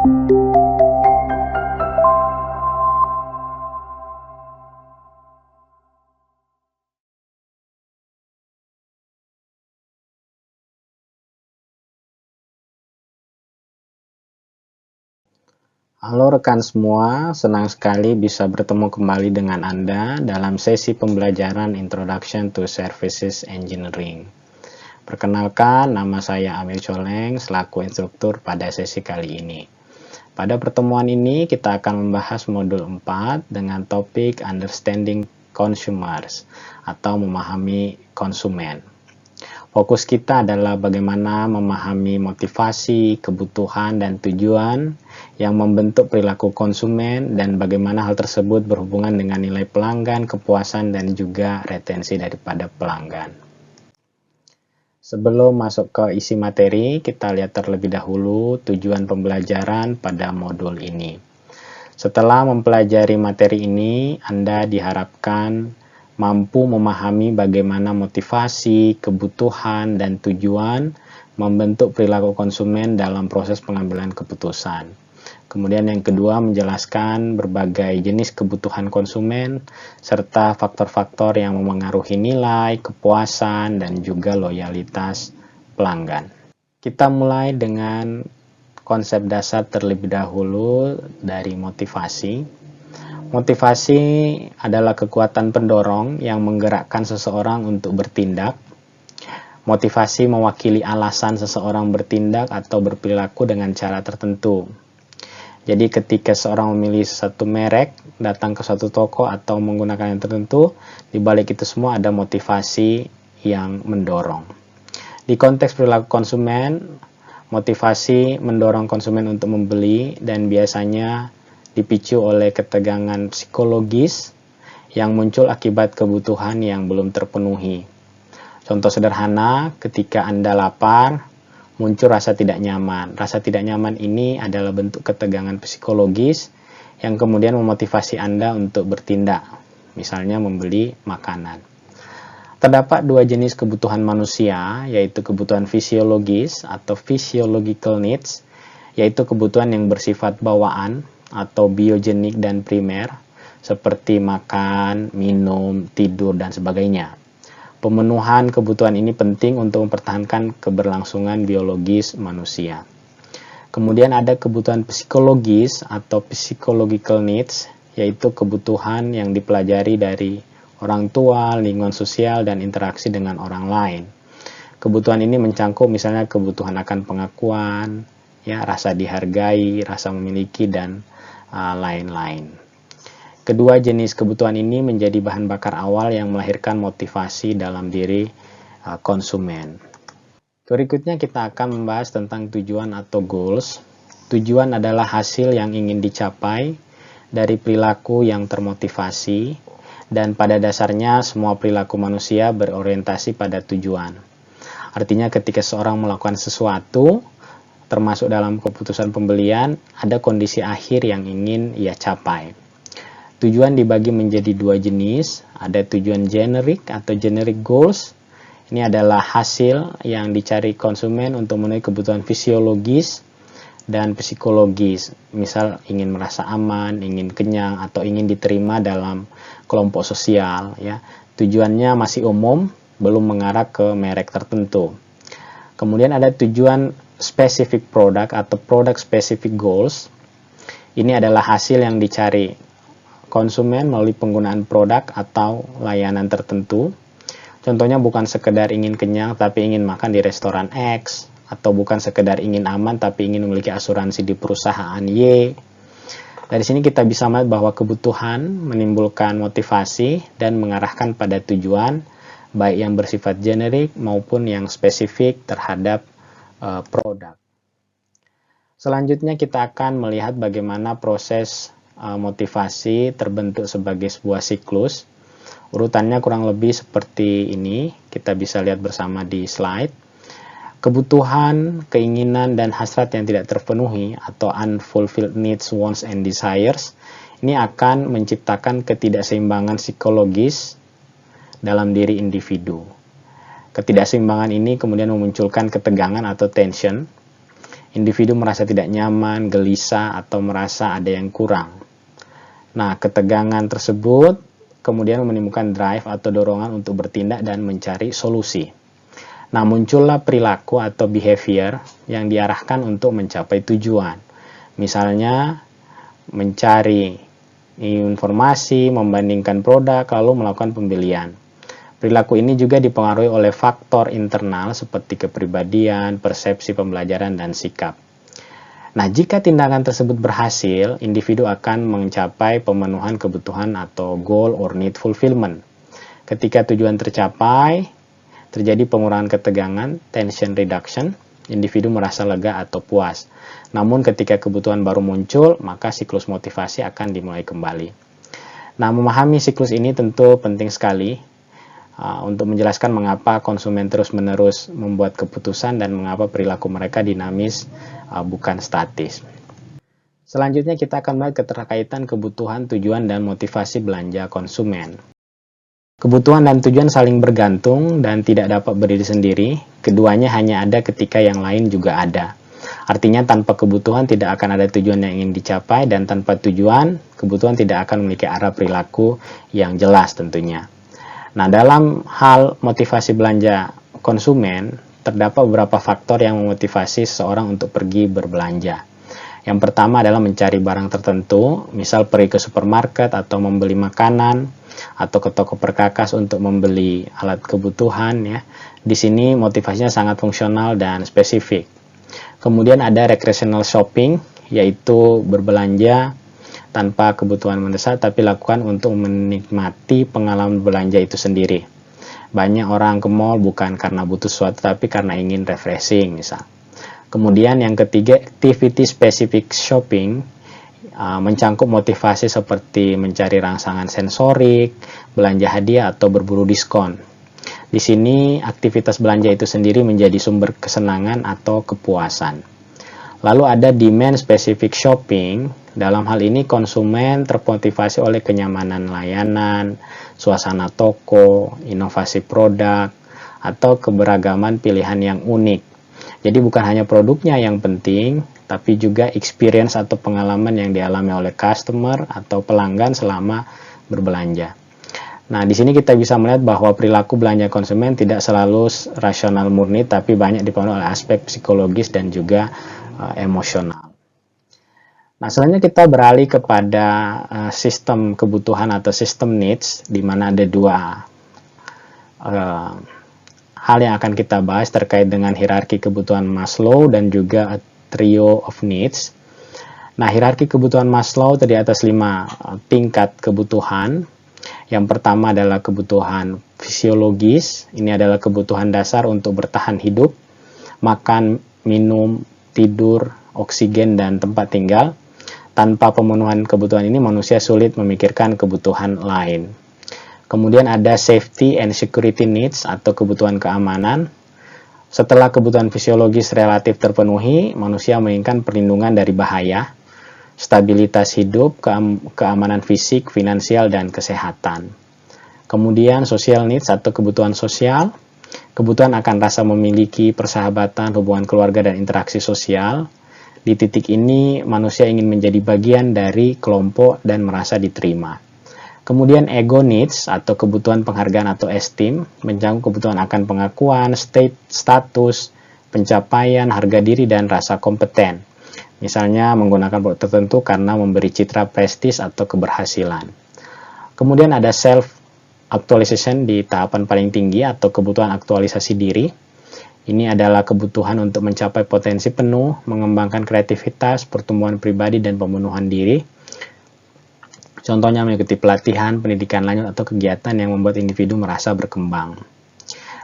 Halo rekan semua, senang sekali bisa bertemu kembali dengan Anda dalam sesi pembelajaran Introduction to Services Engineering. Perkenalkan, nama saya Amir Coleng selaku instruktur pada sesi kali ini. Pada pertemuan ini kita akan membahas modul 4 dengan topik Understanding Consumers atau memahami konsumen. Fokus kita adalah bagaimana memahami motivasi, kebutuhan, dan tujuan yang membentuk perilaku konsumen dan bagaimana hal tersebut berhubungan dengan nilai pelanggan, kepuasan, dan juga retensi daripada pelanggan. Sebelum masuk ke isi materi, kita lihat terlebih dahulu tujuan pembelajaran pada modul ini. Setelah mempelajari materi ini, Anda diharapkan mampu memahami bagaimana motivasi, kebutuhan, dan tujuan membentuk perilaku konsumen dalam proses pengambilan keputusan. Kemudian yang kedua, menjelaskan berbagai jenis kebutuhan konsumen, serta faktor-faktor yang memengaruhi nilai, kepuasan, dan juga loyalitas pelanggan. Kita mulai dengan konsep dasar terlebih dahulu dari motivasi. Motivasi adalah kekuatan pendorong yang menggerakkan seseorang untuk bertindak. Motivasi mewakili alasan seseorang bertindak atau berperilaku dengan cara tertentu. Jadi ketika seorang memilih satu merek, datang ke suatu toko atau menggunakan yang tertentu, di balik itu semua ada motivasi yang mendorong. Di konteks perilaku konsumen, motivasi mendorong konsumen untuk membeli dan biasanya dipicu oleh ketegangan psikologis yang muncul akibat kebutuhan yang belum terpenuhi. Contoh sederhana, ketika Anda lapar, muncul rasa tidak nyaman. Rasa tidak nyaman ini adalah bentuk ketegangan psikologis yang kemudian memotivasi Anda untuk bertindak, misalnya membeli makanan. Terdapat dua jenis kebutuhan manusia, yaitu kebutuhan fisiologis atau physiological needs, yaitu kebutuhan yang bersifat bawaan atau biogenik dan primer, seperti makan, minum, tidur, dan sebagainya. Pemenuhan kebutuhan ini penting untuk mempertahankan keberlangsungan biologis manusia. Kemudian ada kebutuhan psikologis atau psychological needs, yaitu kebutuhan yang dipelajari dari orang tua, lingkungan sosial, dan interaksi dengan orang lain. Kebutuhan ini mencangkup misalnya kebutuhan akan pengakuan, ya, rasa dihargai, rasa memiliki, dan lain-lain. Kedua jenis kebutuhan ini menjadi bahan bakar awal yang melahirkan motivasi dalam diri konsumen. Berikutnya kita akan membahas tentang tujuan atau goals. Tujuan adalah hasil yang ingin dicapai dari perilaku yang termotivasi, dan pada dasarnya semua perilaku manusia berorientasi pada tujuan. Artinya ketika seorang melakukan sesuatu, termasuk dalam keputusan pembelian, ada kondisi akhir yang ingin ia capai. Tujuan dibagi menjadi dua jenis, ada tujuan generik atau generic goals. Ini adalah hasil yang dicari konsumen untuk memenuhi kebutuhan fisiologis dan psikologis, misal ingin merasa aman, ingin kenyang, atau ingin diterima dalam kelompok sosial. Ya. Tujuannya masih umum, belum mengarah ke merek tertentu. Kemudian ada tujuan specific product atau product specific goals. Ini adalah hasil yang dicari konsumen melalui penggunaan produk atau layanan tertentu. Contohnya bukan sekedar ingin kenyang tapi ingin makan di restoran X, atau bukan sekedar ingin aman tapi ingin memiliki asuransi di perusahaan Y. Dari sini kita bisa melihat bahwa kebutuhan menimbulkan motivasi dan mengarahkan pada tujuan, baik yang bersifat generik maupun yang spesifik terhadap produk. Selanjutnya kita akan melihat bagaimana proses motivasi terbentuk sebagai sebuah siklus. Urutannya kurang lebih seperti ini, kita bisa lihat bersama di slide. Kebutuhan, keinginan, dan hasrat yang tidak terpenuhi atau unfulfilled needs, wants, and desires ini akan menciptakan ketidakseimbangan psikologis dalam diri individu. Ketidakseimbangan ini kemudian memunculkan ketegangan atau tension individu merasa tidak nyaman, gelisah, atau merasa ada yang kurang. Nah, ketegangan tersebut kemudian menimbulkan drive atau dorongan untuk bertindak dan mencari solusi. Nah, muncullah perilaku atau behavior yang diarahkan untuk mencapai tujuan. Misalnya, mencari informasi, membandingkan produk, lalu melakukan pembelian. Perilaku ini juga dipengaruhi oleh faktor internal seperti kepribadian, persepsi pembelajaran, dan sikap. Nah, jika tindakan tersebut berhasil, individu akan mencapai pemenuhan kebutuhan atau goal or need fulfillment. Ketika tujuan tercapai, terjadi pengurangan ketegangan, tension reduction, individu merasa lega atau puas. Namun ketika kebutuhan baru muncul, maka siklus motivasi akan dimulai kembali. Nah, memahami siklus ini tentu penting sekali untuk menjelaskan mengapa konsumen terus-menerus membuat keputusan dan mengapa perilaku mereka dinamis, bukan statis. Selanjutnya kita akan melihat keterkaitan kebutuhan, tujuan, dan motivasi belanja konsumen. Kebutuhan dan tujuan saling bergantung dan tidak dapat berdiri sendiri. Keduanya hanya ada ketika yang lain juga ada. Artinya tanpa kebutuhan tidak akan ada tujuan yang ingin dicapai, dan tanpa tujuan, kebutuhan tidak akan memiliki arah perilaku yang jelas tentunya. Nah, dalam hal motivasi belanja konsumen, terdapat beberapa faktor yang memotivasi seseorang untuk pergi berbelanja. Yang pertama adalah mencari barang tertentu, misal pergi ke supermarket atau membeli makanan, atau ke toko perkakas untuk membeli alat kebutuhan ya. Di sini motivasinya sangat fungsional dan spesifik. Kemudian ada recreational shopping, yaitu berbelanja tanpa kebutuhan mendesak tapi lakukan untuk menikmati pengalaman belanja itu sendiri. Banyak orang ke mall bukan karena butuh sesuatu tapi karena ingin refreshing misal. Kemudian yang ketiga, activity specific shopping, mencangkup motivasi seperti mencari rangsangan sensorik, belanja hadiah, atau berburu diskon. Di sini aktivitas belanja itu sendiri menjadi sumber kesenangan atau kepuasan. Lalu ada demand specific shopping. Dalam hal ini konsumen termotivasi oleh kenyamanan layanan, suasana toko, inovasi produk, atau keberagaman pilihan yang unik. Jadi bukan hanya produknya yang penting, tapi juga experience atau pengalaman yang dialami oleh customer atau pelanggan selama berbelanja. Nah, di sini kita bisa melihat bahwa perilaku belanja konsumen tidak selalu rasional murni, tapi banyak dipengaruhi oleh aspek psikologis dan juga emosional. Nah, selanjutnya kita beralih kepada sistem kebutuhan atau sistem needs, di mana ada dua hal yang akan kita bahas terkait dengan hierarki kebutuhan Maslow dan juga trio of needs. Nah, hierarki kebutuhan Maslow terdiri atas 5 tingkat kebutuhan. Yang pertama adalah kebutuhan fisiologis. Ini adalah kebutuhan dasar untuk bertahan hidup, makan, minum, tidur, oksigen, dan tempat tinggal. Tanpa pemenuhan kebutuhan ini, manusia sulit memikirkan kebutuhan lain. Kemudian ada safety and security needs atau kebutuhan keamanan. Setelah kebutuhan fisiologis relatif terpenuhi, manusia menginginkan perlindungan dari bahaya, stabilitas hidup, keamanan fisik, finansial, dan kesehatan. Kemudian social needs atau kebutuhan sosial. Kebutuhan akan rasa memiliki persahabatan, hubungan keluarga, dan interaksi sosial. Di titik ini, manusia ingin menjadi bagian dari kelompok dan merasa diterima. Kemudian ego needs atau kebutuhan penghargaan atau esteem, mencakup kebutuhan akan pengakuan, status, pencapaian, harga diri, dan rasa kompeten. Misalnya menggunakan produk tertentu karena memberi citra prestis atau keberhasilan. Kemudian ada self-actualization di tahapan paling tinggi atau kebutuhan aktualisasi diri. Ini adalah kebutuhan untuk mencapai potensi penuh, mengembangkan kreativitas, pertumbuhan pribadi, dan pemenuhan diri. Contohnya mengikuti pelatihan, pendidikan lanjut, atau kegiatan yang membuat individu merasa berkembang.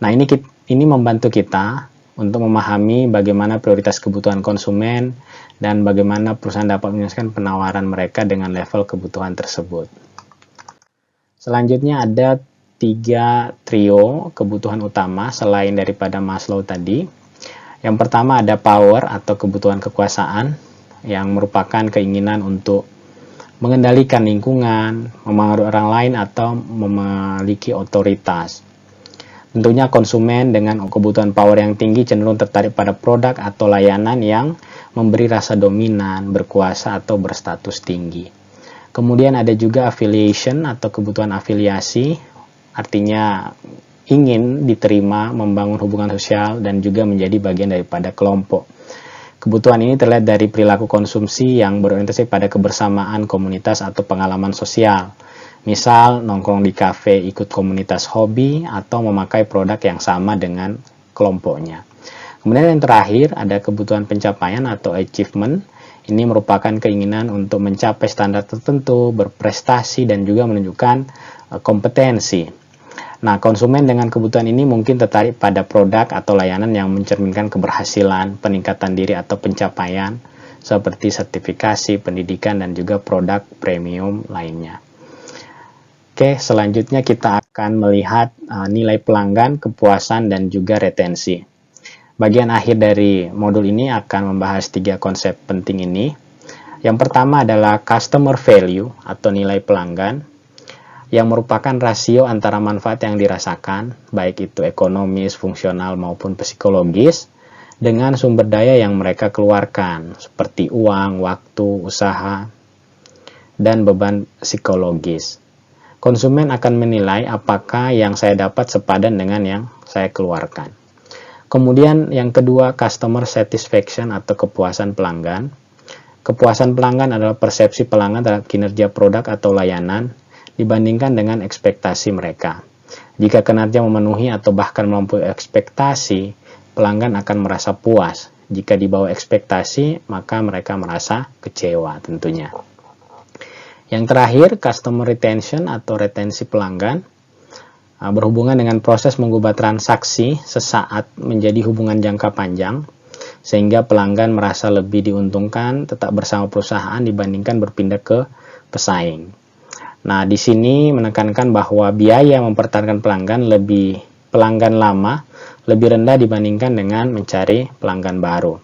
Nah, ini membantu kita untuk memahami bagaimana prioritas kebutuhan konsumen dan bagaimana perusahaan dapat menyelesaikan penawaran mereka dengan level kebutuhan tersebut. Selanjutnya ada 3 trio kebutuhan utama selain daripada Maslow tadi. Yang pertama ada power atau kebutuhan kekuasaan, yang merupakan keinginan untuk mengendalikan lingkungan, memengaruhi orang lain, atau memiliki otoritas. Tentunya konsumen dengan kebutuhan power yang tinggi cenderung tertarik pada produk atau layanan yang memberi rasa dominan, berkuasa, atau berstatus tinggi. Kemudian ada juga affiliation atau kebutuhan afiliasi, artinya ingin diterima, membangun hubungan sosial, dan juga menjadi bagian daripada kelompok. Kebutuhan ini terlihat dari perilaku konsumsi yang berorientasi pada kebersamaan komunitas atau pengalaman sosial. Misal, nongkrong di kafe, ikut komunitas hobi, atau memakai produk yang sama dengan kelompoknya. Kemudian yang terakhir ada kebutuhan pencapaian atau achievement. Ini merupakan keinginan untuk mencapai standar tertentu, berprestasi, dan juga menunjukkan kompetensi. Nah, konsumen dengan kebutuhan ini mungkin tertarik pada produk atau layanan yang mencerminkan keberhasilan, peningkatan diri atau pencapaian, seperti sertifikasi, pendidikan, dan juga produk premium lainnya. Oke, selanjutnya kita akan melihat nilai pelanggan, kepuasan, dan juga retensi. Bagian akhir dari modul ini akan membahas 3 konsep penting ini. Yang pertama adalah customer value atau nilai pelanggan, yang merupakan rasio antara manfaat yang dirasakan, baik itu ekonomis, fungsional, maupun psikologis, dengan sumber daya yang mereka keluarkan, seperti uang, waktu, usaha, dan beban psikologis. Konsumen akan menilai apakah yang saya dapat sepadan dengan yang saya keluarkan. Kemudian yang kedua, customer satisfaction atau kepuasan pelanggan. Kepuasan pelanggan adalah persepsi pelanggan terhadap kinerja produk atau layanan dibandingkan dengan ekspektasi mereka. Jika kinerja memenuhi atau bahkan melampaui ekspektasi, pelanggan akan merasa puas. Jika di bawah ekspektasi, maka mereka merasa kecewa tentunya. Yang terakhir, customer retention atau retensi pelanggan. Berhubungan dengan proses mengubah transaksi sesaat menjadi hubungan jangka panjang, sehingga pelanggan merasa lebih diuntungkan tetap bersama perusahaan dibandingkan berpindah ke pesaing. Nah, di sini menekankan bahwa biaya mempertahankan pelanggan lama lebih rendah dibandingkan dengan mencari pelanggan baru.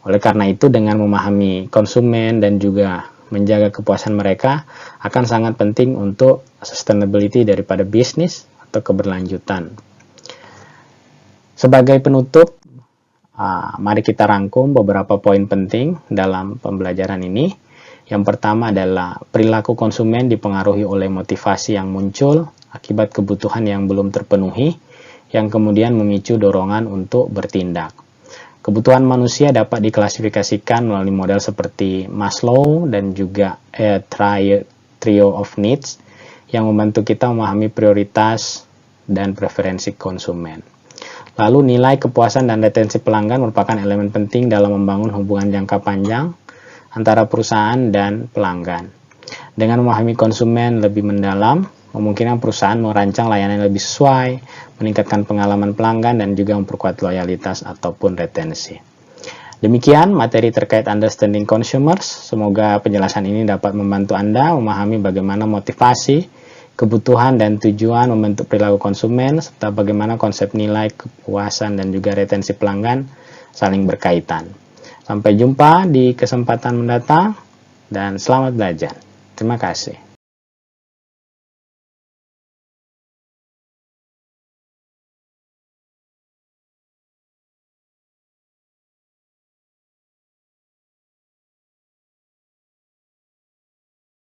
Oleh karena itu, dengan memahami konsumen dan juga menjaga kepuasan mereka akan sangat penting untuk sustainability daripada bisnis atau keberlanjutan. Sebagai penutup, mari kita rangkum beberapa poin penting dalam pembelajaran ini. Yang pertama adalah perilaku konsumen dipengaruhi oleh motivasi yang muncul akibat kebutuhan yang belum terpenuhi, yang kemudian memicu dorongan untuk bertindak. Kebutuhan manusia dapat diklasifikasikan melalui model seperti Maslow dan juga Trio of Needs, yang membantu kita memahami prioritas dan preferensi konsumen. Lalu nilai kepuasan dan retensi pelanggan merupakan elemen penting dalam membangun hubungan jangka panjang antara perusahaan dan pelanggan. Dengan memahami konsumen lebih mendalam, memungkinkan perusahaan merancang layanan yang lebih sesuai, meningkatkan pengalaman pelanggan, dan juga memperkuat loyalitas ataupun retensi. Demikian materi terkait understanding consumers. Semoga penjelasan ini dapat membantu Anda memahami bagaimana motivasi, kebutuhan, dan tujuan membentuk perilaku konsumen, serta bagaimana konsep nilai, kepuasan, dan juga retensi pelanggan saling berkaitan. Sampai jumpa di kesempatan mendatang, dan selamat belajar. Terima kasih.